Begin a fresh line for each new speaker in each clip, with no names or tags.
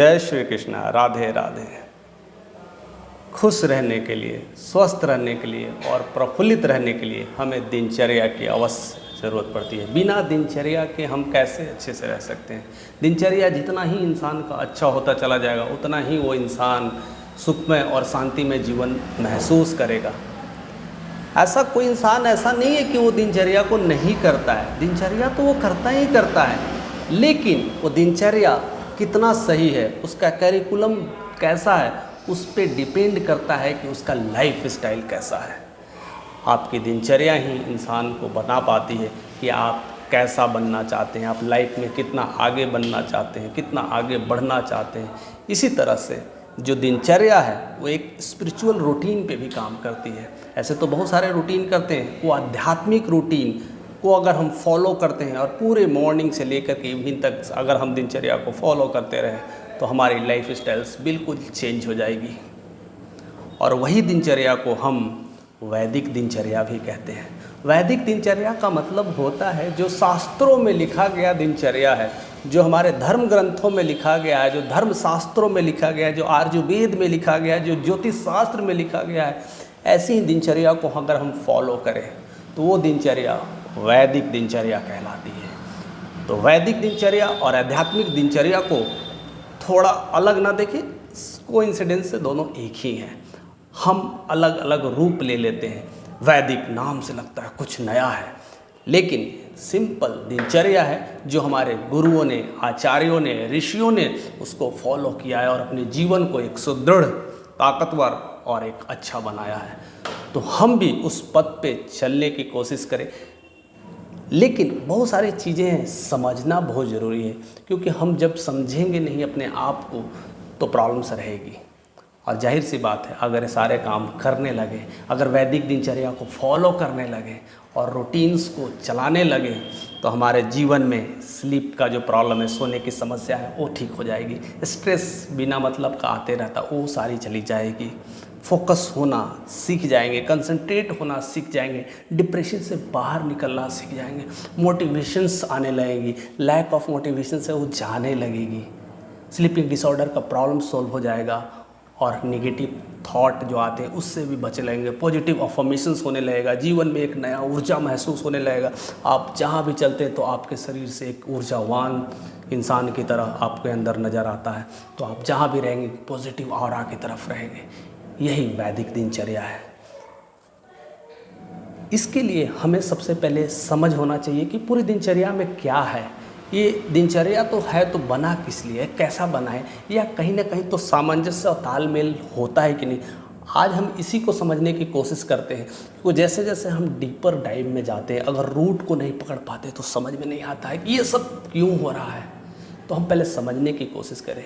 जय श्री कृष्ण। राधे राधे। खुश रहने के लिए, स्वस्थ रहने के लिए और प्रफुल्लित रहने के लिए हमें दिनचर्या की अवश्य ज़रूरत पड़ती है। बिना दिनचर्या के हम कैसे अच्छे से रह सकते हैं। दिनचर्या जितना ही इंसान का अच्छा होता चला जाएगा उतना ही वो इंसान सुखमय और शांतिमय जीवन महसूस करेगा। ऐसा कोई इंसान ऐसा नहीं है कि वो दिनचर्या को नहीं करता है। दिनचर्या तो वो करता ही करता है, लेकिन वो दिनचर्या कितना सही है, उसका कैरिकुलम कैसा है, उस पे डिपेंड करता है कि उसका लाइफ स्टाइल कैसा है। आपकी दिनचर्या ही इंसान को बता पाती है कि आप कैसा बनना चाहते हैं, आप लाइफ में कितना आगे बनना चाहते हैं, कितना आगे बढ़ना चाहते हैं। इसी तरह से जो दिनचर्या है वो एक स्पिरिचुअल रूटीन पे भी काम करती है। ऐसे तो बहुत सारे रूटीन करते हैं, वो आध्यात्मिक रूटीन को अगर हम फॉलो करते हैं और पूरे मॉर्निंग से लेकर के इवनिंग तक अगर हम दिनचर्या को फॉलो करते रहें तो हमारी लाइफ स्टाइल्स बिल्कुल चेंज हो जाएगी। और वही दिनचर्या को हम वैदिक दिनचर्या भी कहते हैं। वैदिक दिनचर्या का मतलब होता है जो शास्त्रों में लिखा गया दिनचर्या है, जो हमारे धर्म ग्रंथों में लिखा गया है, जो धर्म शास्त्रों में लिखा गया है, जो आर्युवेद में लिखा गया है, जो ज्योतिष शास्त्र में लिखा गया है, ऐसी ही दिनचर्या को अगर हम फॉलो करें तो वो दिनचर्या वैदिक दिनचर्या कहलाती है। तो वैदिक दिनचर्या और आध्यात्मिक दिनचर्या को थोड़ा अलग ना देखें, कोइंसिडेंस से दोनों एक ही हैं। हम अलग अलग रूप ले लेते हैं। वैदिक नाम से लगता है कुछ नया है, लेकिन सिंपल दिनचर्या है जो हमारे गुरुओं ने, आचार्यों ने, ऋषियों ने उसको फॉलो किया है और अपने जीवन को एक सुदृढ़, ताकतवर और एक अच्छा बनाया है। तो हम भी उस पथ पे चलने की कोशिश करें, लेकिन बहुत सारी चीज़ें समझना बहुत ज़रूरी है, क्योंकि हम जब समझेंगे नहीं अपने आप को तो प्रॉब्लम्स रहेगी। और जाहिर सी बात है, अगर सारे काम करने लगे, अगर वैदिक दिनचर्या को फॉलो करने लगे और रूटीन्स को चलाने लगे तो हमारे जीवन में स्लीप का जो प्रॉब्लम है, सोने की समस्या है, वो ठीक हो जाएगी। स्ट्रेस बिना मतलब का आते रहता, वो सारी चली जाएगी। फोकस होना सीख जाएंगे, कंसंट्रेट होना सीख जाएंगे, डिप्रेशन से बाहर निकलना सीख जाएंगे, मोटिवेशंस आने लगेगी, लैक ऑफ मोटिवेशन से वो जाने लगेगी, स्लीपिंग डिसऑर्डर का प्रॉब्लम सॉल्व हो जाएगा और नेगेटिव थॉट जो आते हैं उससे भी बचे लगेंगे, पॉजिटिव अफर्मेशंस होने लगेगा, जीवन में एक नया ऊर्जा महसूस होने लगेगा। आप जहाँ भी चलते हैं तो आपके शरीर से एक ऊर्जावान इंसान की तरह आपके अंदर नज़र आता है। तो आप जहाँ भी रहेंगे पॉजिटिव ऑरा की तरफ रहेंगे। यही वैदिक दिनचर्या है। इसके लिए हमें सबसे पहले समझ होना चाहिए कि पूरी दिनचर्या में क्या है। ये दिनचर्या तो है तो बना किस लिए है, कैसा बना है, या कहीं ना कहीं तो सामंजस्य और तालमेल होता है कि नहीं। आज हम इसी को समझने की कोशिश करते हैं। तो जैसे जैसे हम डीपर डाइव में जाते हैं, अगर रूट को नहीं पकड़ पाते तो समझ में नहीं आता है कि ये सब क्यों हो रहा है। तो हम पहले समझने की कोशिश करें,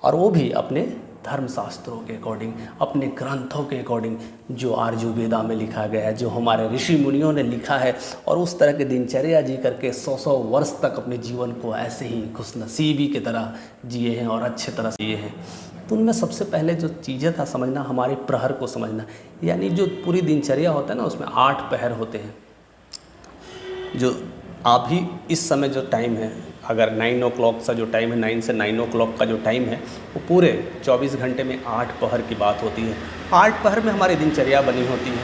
और वो भी अपने धर्मशास्त्रों के अकॉर्डिंग, अपने ग्रंथों के अकॉर्डिंग, जो आर्युवेदा में लिखा गया है, जो हमारे ऋषि मुनियों ने लिखा है, और उस तरह की दिनचर्या जी करके 100 वर्ष तक अपने जीवन को ऐसे ही खुशनसीबी की तरह जिए हैं और अच्छे तरह से जिए हैं। तो उनमें सबसे पहले जो चीज़ें था समझना, हमारे प्रहर को समझना, यानी जो पूरी दिनचर्या होता है ना, उसमें 8 पहर होते हैं। जो अभी इस समय जो टाइम है, अगर 9 o'clock का जो टाइम है, 9 से 9 o'clock का जो टाइम है, वो पूरे 24 घंटे में 8 पहर की बात होती है। 8 पहर में हमारी दिनचर्या बनी होती है,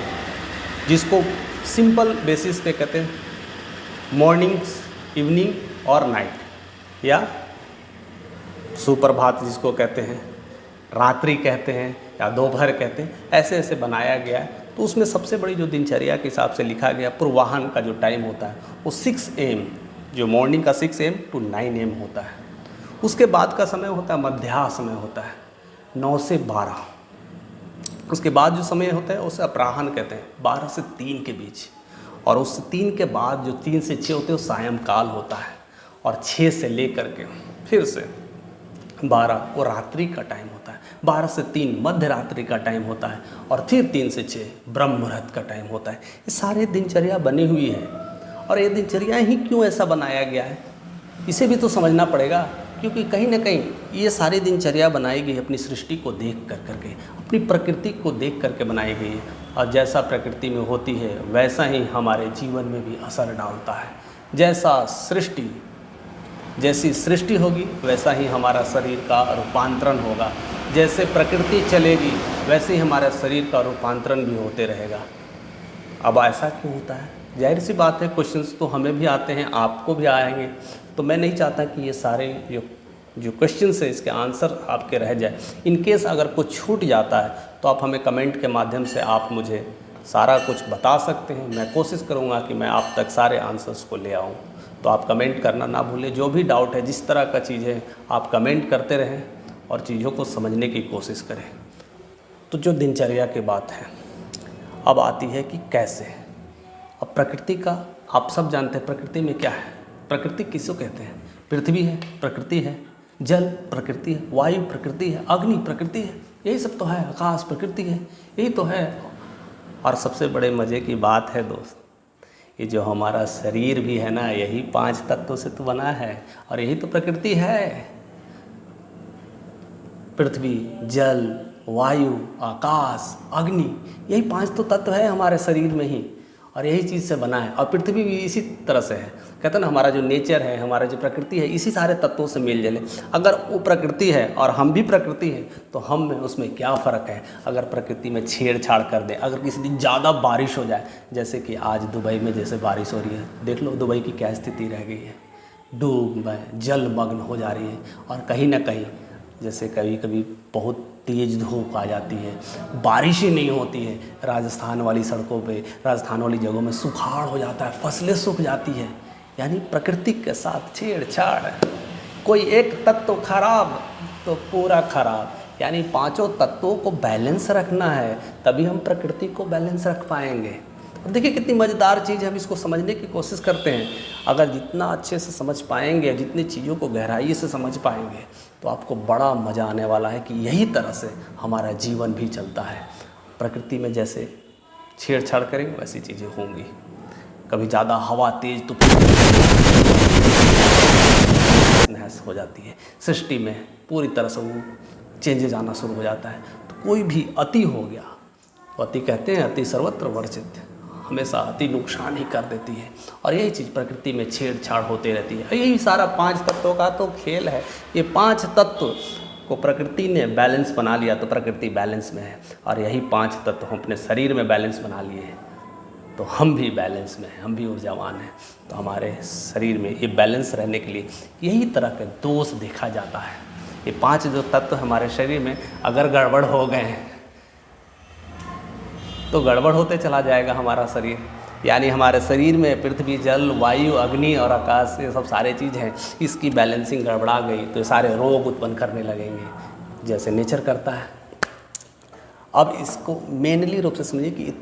जिसको सिंपल बेसिस पे कहते हैं मॉर्निंग्स, इवनिंग और नाइट, या सुप्रभात जिसको कहते हैं, रात्रि कहते हैं, या दोपहर कहते हैं। ऐसे ऐसे बनाया गया है। तो उसमें सबसे बड़ी जो दिनचर्या के हिसाब से लिखा गया, पूर्वाह्न का जो टाइम होता है वो 6 AM, जो मॉर्निंग का 6 AM to 9 AM होता है। उसके बाद का समय होता है मध्याह्न समय होता है, 9 से 12। उसके बाद जो समय होता है उसे अपराह्न कहते हैं, 12 से 3 के बीच। और उस 3 के बाद जो 3 से 6 होते हैं वो सायंकाल होता है। और 6 से लेकर के फिर से 12 वो रात्रि का टाइम होता है। 12 से 3 मध्य रात्रि का टाइम होता है, और फिर 3 से 6 ब्रह्म मुहूर्त का टाइम होता है। ये सारे दिनचर्या बनी हुई है। और ये दिनचर्या ही क्यों ऐसा बनाया गया है, इसे भी तो समझना पड़ेगा, क्योंकि कहीं ना कहीं ये सारी दिनचर्या बनाई गई अपनी सृष्टि को देख कर करके, अपनी प्रकृति को देख करके बनाई गई है। और जैसा प्रकृति में होती है वैसा ही हमारे जीवन में भी असर डालता है। जैसा सृष्टि जैसी सृष्टि होगी वैसा ही हमारा शरीर का रूपांतरण होगा, जैसे प्रकृति चलेगी वैसे ही हमारे शरीर का रूपांतरण भी होते रहेगा। अब ऐसा क्यों होता है? जाहिर सी बात है, क्वेश्चंस तो हमें भी आते हैं, आपको भी आएंगे, तो मैं नहीं चाहता कि ये सारे जो क्वेश्चंस है इसके आंसर आपके रह जाए। इन केस अगर कुछ छूट जाता है तो आप हमें कमेंट के माध्यम से आप मुझे सारा कुछ बता सकते हैं। मैं कोशिश करूँगा कि मैं आप तक सारे आंसर्स को ले आऊँ। तो आप कमेंट करना ना भूलें, जो भी डाउट है, जिस तरह का चीज़ है, आप कमेंट करते रहें और चीज़ों को समझने की कोशिश करें। तो जो दिनचर्या की बात है अब आती है कि कैसे। अब प्रकृति का आप सब जानते हैं, प्रकृति में क्या है? प्रकृति किसको कहते हैं? पृथ्वी है, प्रकृति है, जल प्रकृति है, वायु प्रकृति है, अग्नि प्रकृति है, यही सब तो है, आकाश प्रकृति है, यही तो है। और सबसे बड़े मज़े की बात है दोस्त, ये जो हमारा शरीर भी है ना, यही 5 तत्वों से तो बना है और यही तो प्रकृति है। पृथ्वी, जल, वायु, आकाश, अग्नि, यही 5 तो तत्व है हमारे शरीर में ही और यही चीज़ से बना है। और पृथ्वी भी इसी तरह से है। कहते हैं ना, हमारा जो नेचर है, हमारा जो प्रकृति है, इसी सारे तत्वों से मेल जले। अगर वो प्रकृति है और हम भी प्रकृति है तो हम में उसमें क्या फ़र्क है? अगर प्रकृति में छेड़छाड़ कर दें, अगर किसी दिन ज़्यादा बारिश हो जाए, जैसे कि आज दुबई में जैसे बारिश हो रही है, देख लो दुबई की क्या स्थिति रह गई है, डूब जलमग्न हो जा रही है। और कहीं ना कहीं जैसे कभी कभी बहुत तेज़ धूप आ जाती है, बारिश ही नहीं होती है, राजस्थान वाली सड़कों पे, राजस्थान वाली जगहों में सुखाड़ हो जाता है, फसलें सूख जाती है। यानी प्रकृति के साथ छेड़छाड़, कोई एक तत्व खराब तो पूरा खराब। यानी 5 तत्वों को बैलेंस रखना है, तभी हम प्रकृति को बैलेंस रख पाएंगे। अब देखिए कितनी मज़ेदार चीज़ है, हम इसको समझने की कोशिश करते हैं। अगर जितना अच्छे से समझ पाएंगे, जितनी चीज़ों को गहराई से समझ पाएंगे, तो आपको बड़ा मज़ा आने वाला है कि यही तरह से हमारा जीवन भी चलता है। प्रकृति में जैसे छेड़छाड़ करेंगे वैसी चीज़ें होंगी। कभी ज़्यादा हवा तेज़ तूफान हो जाती है, सृष्टि में पूरी तरह से वो चेंजेज आना शुरू हो जाता है। तो कोई भी अति हो गया, अति कहते हैं अति सर्वत्र वर्जित, हमेशा अति नुकसान ही कर देती है। और यही चीज़ प्रकृति में छेड़छाड़ होती रहती है। यही सारा 5 तत्वों का तो खेल है। ये 5 तत्व को प्रकृति ने बैलेंस बना लिया तो प्रकृति बैलेंस में है, और यही 5 तत्व हम अपने शरीर में बैलेंस बना लिए हैं तो हम भी बैलेंस में हैं, हम भी ऊर्जावान हैं। तो हमारे शरीर में ये बैलेंस रहने के लिए यही तरह के दोष देखा जाता है। ये 5 जो तत्व हमारे शरीर में अगर गड़बड़ हो गए हैं तो गड़बड़ होते चला जाएगा हमारा शरीर। यानी हमारे शरीर में पृथ्वी, जल, वायु, अग्नि और आकाश, ये सब सारे चीज़ हैं, इसकी बैलेंसिंग गड़बड़ा गई तो सारे रोग उत्पन्न करने लगेंगे, जैसे नेचर करता है। अब इसको मेनली रूप से समझिए कि ये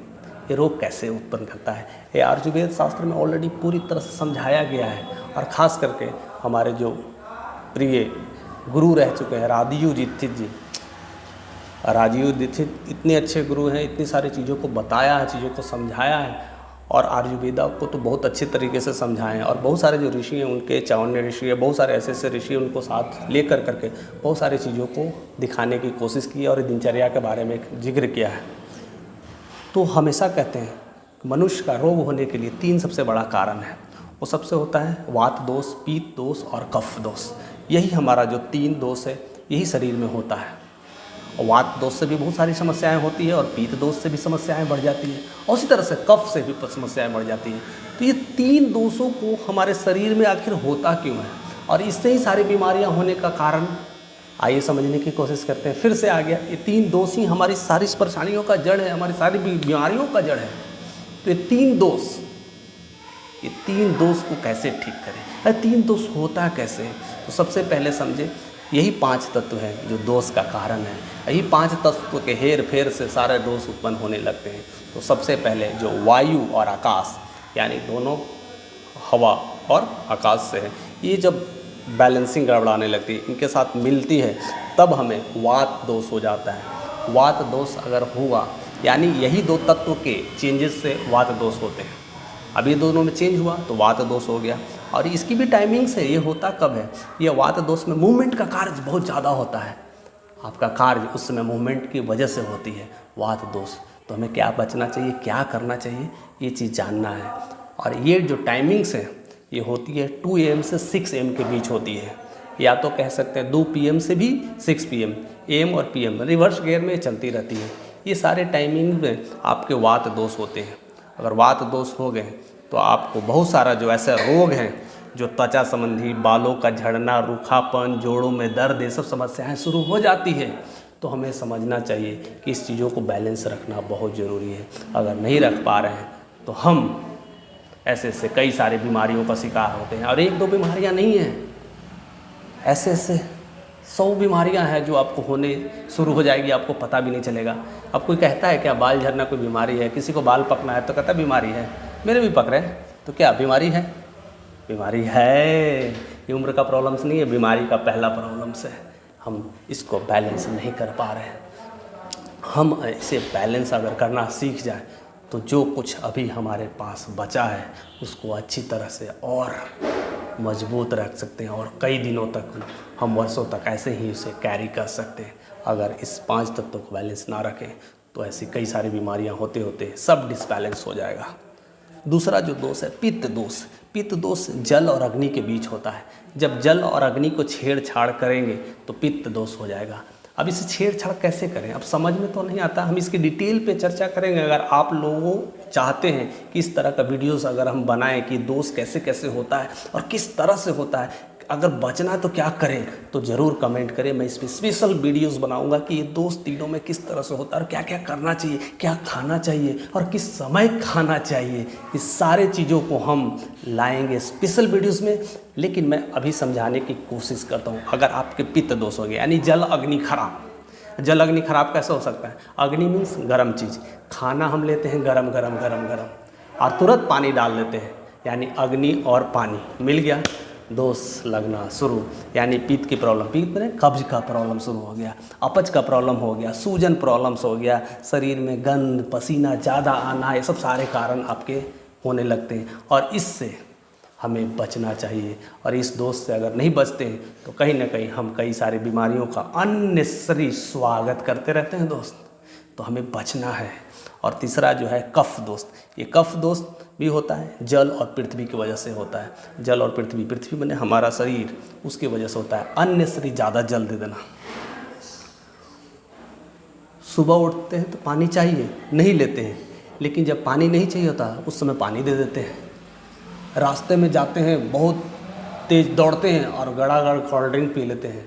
रोग कैसे उत्पन्न करता है। ये आयुर्वेद शास्त्र में ऑलरेडी पूरी तरह से समझाया गया है। और ख़ास करके हमारे जो प्रिय गुरु रह चुके हैं राजीव दीक्षित जी, राजीव दीक्षित इतने अच्छे गुरु हैं, इतनी सारी चीज़ों को बताया है, चीज़ों को समझाया है, और आयुर्वेदा को तो बहुत अच्छे तरीके से समझाएं। और बहुत सारे जो ऋषि हैं उनके, चावन्य ऋषि है, बहुत सारे ऐसे ऐसे ऋषि उनको साथ लेकर करके बहुत सारी चीज़ों को दिखाने की कोशिश की है और दिनचर्या के बारे में जिक्र किया है। तो हमेशा कहते हैं मनुष्य का रोग होने के लिए 3 सबसे बड़ा कारण है। वो सबसे होता है वात दोष, पित्त दोष और कफ दोष। यही हमारा जो 3 दोष है यही शरीर में होता है। और वात दोष से भी बहुत सारी समस्याएं होती है और पित्त दोष से भी समस्याएं बढ़ जाती हैं, और उसी तरह से कफ से भी समस्याएं बढ़ जाती हैं। तो ये 3 दोषों को हमारे शरीर में आखिर होता क्यों है और इससे ही सारी बीमारियां होने का कारण आइए समझने की कोशिश करते हैं। फिर से आ गया, ये 3 दोष ही हमारी सारी परेशानियों का जड़ है, हमारी सारी बीमारियों का जड़ है। तो ये 3 दोष को कैसे ठीक करें? अरे 3 दोष होता कैसे? तो सबसे पहले समझे यही 5 तत्व हैं जो दोष का कारण है। यही 5 तत्व के हेर फेर से सारे दोष उत्पन्न होने लगते हैं। तो सबसे पहले जो वायु और आकाश, यानी दोनों हवा और आकाश से है, ये जब बैलेंसिंग गड़बड़ाने लगती है, इनके साथ मिलती है, तब हमें वात दोष हो जाता है। वात दोष अगर हुआ, यानी यही 2 तत्व के चेंजेस से वात दोष होते हैं। अब ये दोनों में चेंज हुआ तो वात दोष हो गया। और इसकी भी टाइमिंग्स है, ये होता कब है? ये वात दोष में मूवमेंट का कार्य बहुत ज़्यादा होता है, आपका कार्य उस समय मूवमेंट की वजह से होती है वात दोष। तो हमें क्या बचना चाहिए, क्या करना चाहिए, ये चीज़ जानना है। और ये जो टाइमिंग्स हैं ये होती है 2 AM से 6 AM के बीच होती है, या तो कह सकते हैं 2 PM से भी 6 PM, AM और PM रिवर्स गियर में चलती रहती है। ये सारे टाइमिंग में आपके वात दोष होते हैं। अगर वात दोष हो गए तो आपको बहुत सारा जो ऐसे रोग हैं जो त्वचा संबंधी, बालों का झड़ना, रूखापन, जोड़ों में दर्द, ये सब समस्याएं शुरू हो जाती है। तो हमें समझना चाहिए कि इस चीज़ों को बैलेंस रखना बहुत ज़रूरी है। अगर नहीं रख पा रहे हैं तो हम ऐसे कई सारी बीमारियों का शिकार होते हैं। और 1-2 बीमारियां नहीं हैं, ऐसे 100 बीमारियां हैं जो आपको होने शुरू हो जाएगी, आपको पता भी नहीं चलेगा। अब कोई कहता है क्या बाल झड़ना कोई बीमारी है, किसी को बाल पकना है तो कहता है बीमारी है, मेरे भी पक रहे हैं, तो क्या बीमारी है? बीमारी है, ये उम्र का प्रॉब्लम्स नहीं है, बीमारी का पहला प्रॉब्लम्स है। हम इसको बैलेंस नहीं कर पा रहे हैं। हम इसे बैलेंस अगर करना सीख जाएं तो जो कुछ अभी हमारे पास बचा है उसको अच्छी तरह से और मजबूत रख सकते हैं, और कई दिनों तक, हम वर्षों तक ऐसे ही उसे कैरी कर सकते हैं। अगर इस 5 तत्वों को बैलेंस ना रखें तो ऐसी कई सारी बीमारियां होते होते सब डिसबैलेंस हो जाएगा। दूसरा जो दोष है पित्त दोष। पित्त दोष जल और अग्नि के बीच होता है। जब जल और अग्नि को छेड़छाड़ करेंगे तो पित्त दोष हो जाएगा। अब इसे छेड़छाड़ कैसे करें, अब समझ में तो नहीं आता। हम इसकी डिटेल पे चर्चा करेंगे। अगर आप लोगों चाहते हैं कि इस तरह का वीडियोस अगर हम बनाएं कि दोष कैसे कैसे होता है और किस तरह से होता है, अगर बचना तो क्या करें, तो ज़रूर कमेंट करें। मैं इस पर स्पेशल वीडियोस बनाऊंगा कि ये दोष तीनों में किस तरह से होता है और क्या क्या करना चाहिए, क्या खाना चाहिए और किस समय खाना चाहिए। इस सारे चीज़ों को हम लाएंगे स्पेशल वीडियोस में। लेकिन मैं अभी समझाने की कोशिश करता हूँ। अगर आपके पित्त दोष हो गए यानी जल अग्नि खराब। जल अग्नि खराब कैसे हो सकता है? अग्नि मीन्स गर्म चीज़, खाना हम लेते हैं गरम गरम गरम गरम और तुरंत पानी डाल देते हैं, यानी अग्नि और पानी मिल गया, दोष लगना शुरू। यानी पित्त की प्रॉब्लम, पित्त में कब्ज का प्रॉब्लम शुरू हो गया, अपच का प्रॉब्लम हो गया, सूजन प्रॉब्लम्स हो गया, शरीर में गंध, पसीना ज़्यादा आना, ये सब सारे कारण आपके होने लगते हैं। और इससे हमें बचना चाहिए। और इस दोष से अगर नहीं बचते हैं तो कहीं ना कहीं हम कई सारी बीमारियों का अननेसेसरी स्वागत करते रहते हैं दोस्त। तो हमें बचना है। और तीसरा जो है कफ दोष। ये कफ दोष भी होता है जल और पृथ्वी की वजह से होता है। जल और पृथ्वी, पृथ्वी बने हमारा शरीर, उसकी वजह से होता है। अननेसेसरी ज़्यादा जल दे देना। सुबह उठते हैं तो पानी चाहिए, नहीं लेते हैं, लेकिन जब पानी नहीं चाहिए होता उस समय पानी दे देते हैं। रास्ते में जाते हैं, बहुत तेज़ दौड़ते हैं और गड़ागड़ कोल्ड ड्रिंक पी लेते हैं।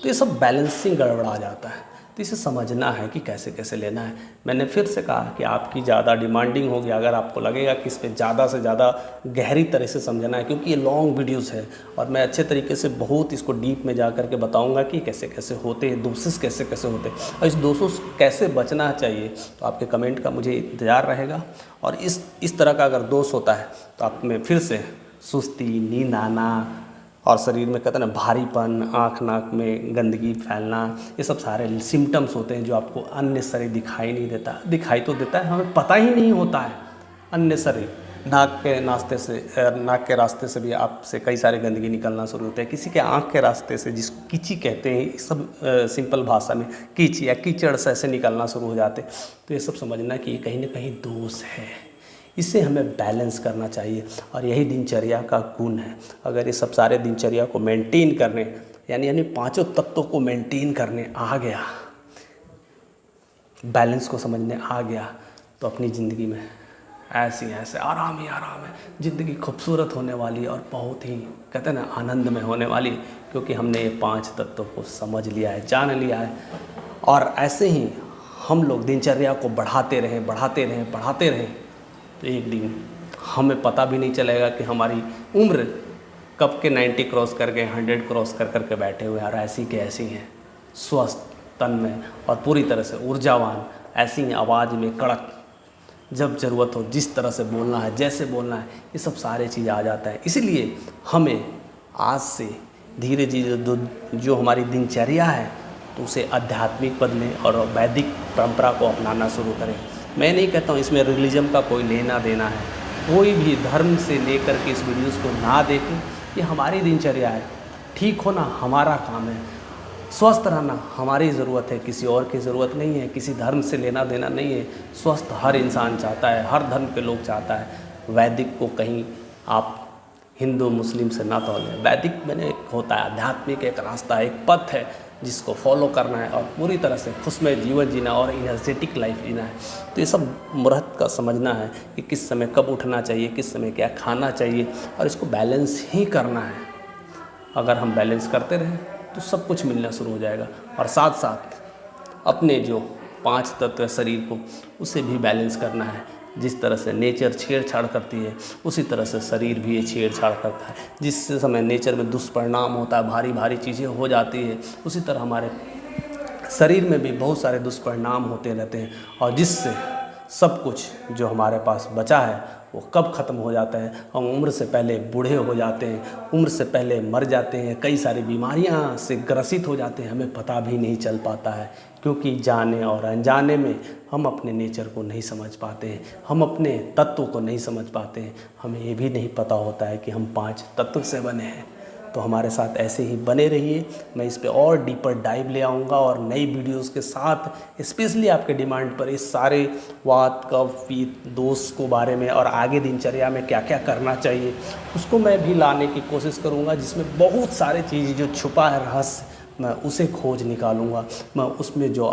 तो ये सब बैलेंसिंग गड़बड़ा जाता है। तो इसे समझना है कि कैसे कैसे लेना है। मैंने फिर से कहा कि आपकी ज़्यादा डिमांडिंग होगी अगर आपको लगेगा कि इस पर ज़्यादा से ज़्यादा गहरी तरह से समझना है, क्योंकि ये लॉन्ग वीडियोस है और मैं अच्छे तरीके से बहुत इसको डीप में जा कर के बताऊंगा कि कैसे कैसे होते हैं दोषेस, कैसे कैसे होते हैं और इस दोषों से कैसे बचना चाहिए। तो आपके कमेंट का मुझे इंतज़ार रहेगा। और इस तरह का अगर दोष होता है तो आप में फिर से सुस्ती, नींद आना और शरीर में कहते हैं ना भारीपन, आँख नाक में गंदगी फैलना, ये सब सारे सिम्टम्स होते हैं जो आपको अननेसेसरी दिखाई नहीं देता। दिखाई तो देता है, हमें पता ही नहीं होता है। अननेसेसरी नाक के रास्ते से भी आपसे कई सारे गंदगी निकलना शुरू होते हैं। किसी के आँख के रास्ते से, जिसको कीची कहते हैं, सब सिंपल भाषा में कीच या कीचड़ से ऐसे निकलना शुरू हो जाते। तो ये सब समझना कि ये कहीं ना कहीं दोष है। इसे हमें बैलेंस करना चाहिए और यही दिनचर्या का गुण है। अगर ये सब सारे दिनचर्या को मेंटेन करने यानी 5 तत्वों को मेंटेन करने आ गया, बैलेंस को समझने आ गया, तो अपनी ज़िंदगी में ऐसे आराम ही आराम है। ज़िंदगी खूबसूरत होने वाली और बहुत ही कहते हैं ना आनंद में होने वाली, क्योंकि हमने ये 5 तत्वों को समझ लिया है, जान लिया है। और ऐसे ही हम लोग दिनचर्या को बढ़ाते रहें तो एक दिन हमें पता भी नहीं चलेगा कि हमारी उम्र कब के 90 क्रॉस करके 100 क्रॉस कर के बैठे हुए हैं और ऐसी के ऐसी हैं, स्वस्थ तन में और पूरी तरह से ऊर्जावान, ऐसी ही आवाज़ में कड़क, जब ज़रूरत हो जिस तरह से बोलना है, जैसे बोलना है, ये सब सारे चीज़ें आ जाता है। इसीलिए हमें आज से धीरे धीरे जो हमारी दिनचर्या है तो उसे आध्यात्मिक बदलें और वैदिक परंपरा को अपनाना शुरू करें। मैं नहीं कहता हूँ इसमें रिलीजन का कोई लेना देना है, कोई भी धर्म से लेकर के इस वीडियोस को ना देखें। ये हमारी दिनचर्या है, ठीक होना हमारा काम है, स्वस्थ रहना हमारी ज़रूरत है, किसी और की ज़रूरत नहीं है, किसी धर्म से लेना देना नहीं है। स्वस्थ हर इंसान चाहता है, हर धर्म के लोग चाहता है। वैदिक को कहीं आप हिंदू मुस्लिम से ना तौलें। वैदिक मैंने एक होता है आध्यात्मिक एक रास्ता, एक पथ है जिसको फॉलो करना है और पूरी तरह से खुशमय जीवन जीना और एनर्जेटिक लाइफ जीना है। तो ये सब मुहूर्त का समझना है कि किस समय कब उठना चाहिए, किस समय क्या खाना चाहिए और इसको बैलेंस ही करना है। अगर हम बैलेंस करते रहें तो सब कुछ मिलना शुरू हो जाएगा। और साथ साथ अपने जो 5 तत्व है शरीर को, उसे भी बैलेंस करना है। जिस तरह से नेचर छेड़छाड़ करती है उसी तरह से शरीर भी छेड़छाड़ करता है। जिस समय नेचर में दुष्परिणाम होता है, भारी भारी चीज़ें हो जाती है, उसी तरह हमारे शरीर में भी बहुत सारे दुष्परिणाम होते रहते हैं। और जिससे सब कुछ जो हमारे पास बचा है वो कब ख़त्म हो जाता है, हम उम्र से पहले बूढ़े हो जाते हैं, उम्र से पहले मर जाते हैं, कई सारी बीमारियां से ग्रसित हो जाते हैं, हमें पता भी नहीं चल पाता है। क्योंकि जाने और अनजाने में हम अपने नेचर को नहीं समझ पाते हैं, हम अपने तत्व को नहीं समझ पाते हैं। हमें ये भी नहीं पता होता है कि हम 5 तत्व से बने हैं। तो हमारे साथ ऐसे ही बने रहिए। मैं इस पे और डीपर डाइव ले आऊँगा और नई वीडियोस के साथ, स्पेशली आपके डिमांड पर, इस सारे वात कफ पित्त दोष को बारे में और आगे दिनचर्या में क्या क्या करना चाहिए उसको मैं भी लाने की कोशिश करूँगा, जिसमें बहुत सारे चीज़ें जो छुपा है रहस्य, मैं उसे खोज निकालूँगा। मैं उसमें जो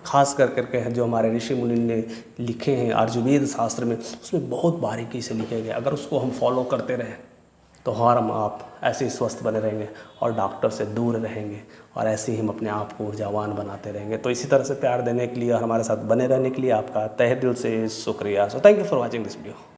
खास करके जो हमारे ऋषि मुनि ने लिखे हैं आयुर्वेद शास्त्र में, उसमें बहुत बारीकी से लिखे गए। अगर उसको हम फॉलो करते रहें तो हम आप ऐसे ही स्वस्थ बने रहेंगे और डॉक्टर से दूर रहेंगे और ऐसे ही हम अपने आप को ऊर्जावान बनाते रहेंगे। तो इसी तरह से प्यार देने के लिए और हमारे साथ बने रहने के लिए आपका तहे दिल से शुक्रिया। So thank you for watching this video.